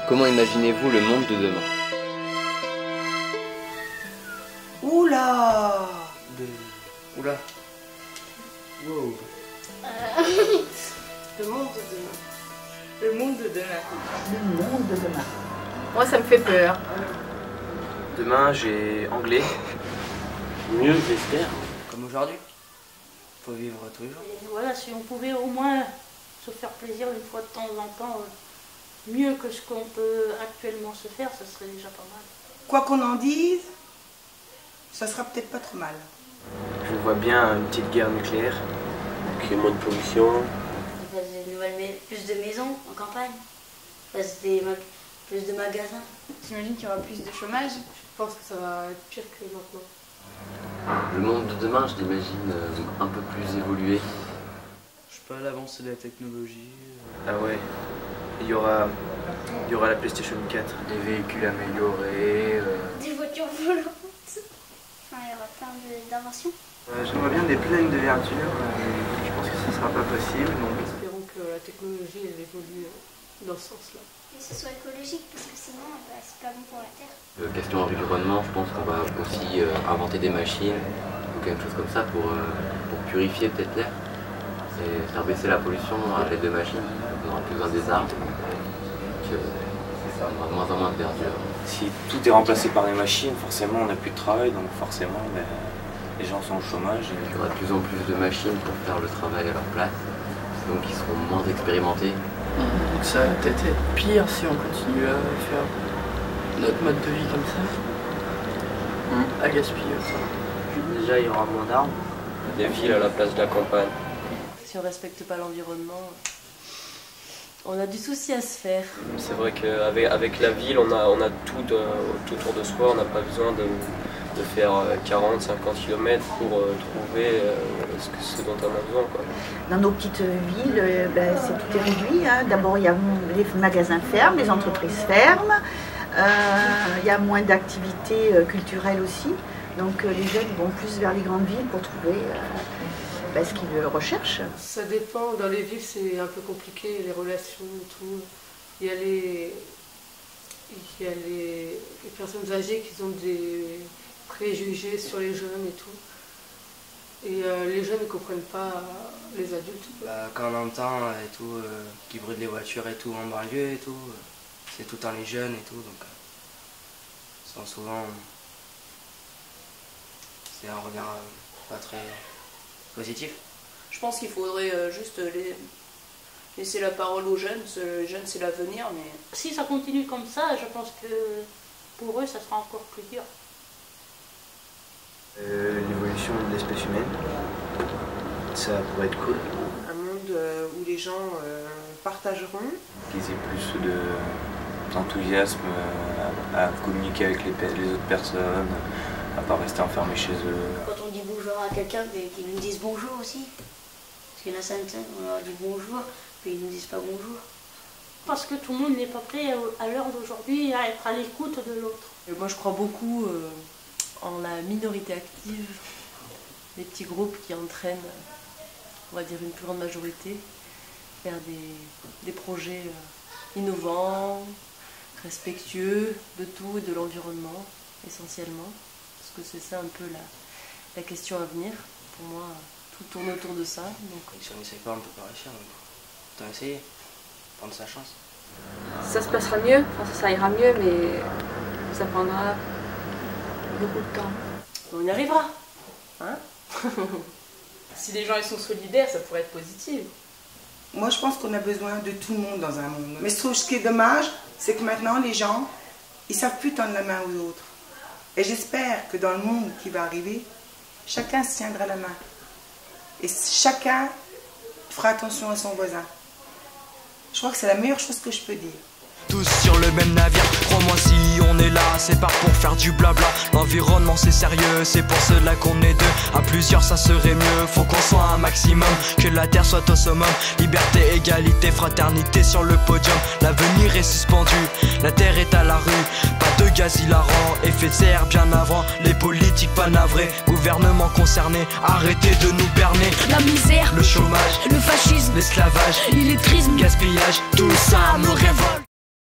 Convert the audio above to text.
Comment imaginez-vous le monde de demain? Oula! Oula. Wow. Le monde de demain. Le monde de demain. Le monde de demain. Moi, ça me fait peur. Demain, j'ai anglais. Mieux, j'espère. Comme aujourd'hui. Faut vivre tous les jours. Et voilà, si on pouvait au moins se faire plaisir une fois de temps en temps, mieux que ce qu'on peut actuellement se faire, ça serait déjà pas mal. Quoi qu'on en dise, ça sera peut-être pas trop mal. Je vois bien une petite guerre nucléaire. Qu'il y ait moins de pollution. Plus de maisons en campagne, plus de magasins. J'imagine qu'il y aura plus de chômage. Je pense que ça va être pire que maintenant. Le monde de demain, je l'imagine un peu plus évolué. Je sais pas, l'avancée de la technologie. Ah ouais. Il y aura la PlayStation 4. Des véhicules améliorés. Des voitures volantes. Enfin, il y aura plein d'inventions. J'aimerais bien des plaines de verdure. Je pense que ce sera pas possible. Donc... Espérons que la technologie elle évolue dans ce sens-là. Et que ce soit écologique, parce que sinon, c'est pas bon pour la Terre. Question environnement, je pense qu'on va aussi inventer des machines ou quelque chose comme ça pour purifier peut-être l'air. Et faire baisser la pollution à l'aide de machines. On aura plus besoin des arbres. Donc, on aura de moins en moins de verdure. Si tout est remplacé par des machines, forcément on n'a plus de travail, donc forcément les gens sont au chômage. Il y aura de plus en plus de machines pour faire le travail à leur place, donc ils seront moins expérimentés. Donc ça va peut-être être pire si on continue à faire notre mode de vie comme ça. À gaspiller ça. Déjà il y aura moins d'arbres. Des villes à la place de la campagne. Si on ne respecte pas l'environnement, on a du souci à se faire. C'est vrai qu'avec la ville, on a tout autour de soi, on n'a pas besoin de faire 40-50 km pour trouver ce dont on a besoin, quoi. Dans nos petites villes, tout est réduit. Hein. D'abord, il y a les magasins ferment, les entreprises ferment. Il y a moins d'activités culturelles aussi. Donc les jeunes vont plus vers les grandes villes pour trouver ce qu'ils recherchent. Ça dépend. Dans les villes, c'est un peu compliqué, les relations et tout. Il y a les personnes âgées qui ont des préjugés sur les jeunes et tout. Et les jeunes ne comprennent pas les adultes. Quand on entend et tout, qui brûlent les voitures et tout en banlieue et tout, c'est tout le temps les jeunes et tout, donc sont souvent c'est un regard pas très positif. Je pense qu'il faudrait juste laisser la parole aux jeunes, parce que les jeunes c'est l'avenir, mais... Si ça continue comme ça, je pense que pour eux, ça sera encore plus dur. L'évolution de l'espèce humaine, ça pourrait être cool. Un monde où les gens partageront. Qu'ils aient plus d'enthousiasme à communiquer avec les autres personnes, à pas rester enfermés chez eux. Quand on dit bonjour à quelqu'un, qu'ils nous disent bonjour aussi. Parce qu'il y en a certains, on leur dit bonjour, puis ils ne nous disent pas bonjour. Parce que tout le monde n'est pas prêt à l'heure d'aujourd'hui à être à l'écoute de l'autre. Moi je crois beaucoup en la minorité active, les petits groupes qui entraînent, on va dire, une plus grande majorité vers des projets innovants, respectueux de tout et de l'environnement essentiellement. Parce que c'est ça un peu la question à venir. Pour moi, tout tourne autour de ça. Donc... Si on n'essaye pas, on ne peut pas réussir. Autant essayer, prendre sa chance. Ça se passera mieux, enfin, ça ira mieux, mais ça prendra beaucoup de temps. On y arrivera, hein? Si les gens ils sont solidaires, ça pourrait être positif. Moi, je pense qu'on a besoin de tout le monde dans un monde. Mais je trouve ce qui est dommage, c'est que maintenant, les gens, ils ne savent plus tendre la main aux autres. Et j'espère que dans le monde qui va arriver, chacun se tiendra la main. Et chacun fera attention à son voisin. Je crois que c'est la meilleure chose que je peux dire. Tous sur le même navire, crois-moi si on est là, c'est pas pour faire du blabla. L'environnement c'est sérieux, c'est pour cela qu'on est deux. À plusieurs ça serait mieux, faut qu'on soit un maximum. Que la terre soit au summum, liberté, égalité, fraternité sur le podium. L'avenir est suspendu, la terre est à la rue. Pas de gaz hilarant, effet de serre bien avant. Les politiques pas navrés, gouvernement concerné. Arrêtez de nous berner. La misère, le chômage, le fascisme, l'esclavage, l'illettrisme, gaspillage, tout ça me révolte.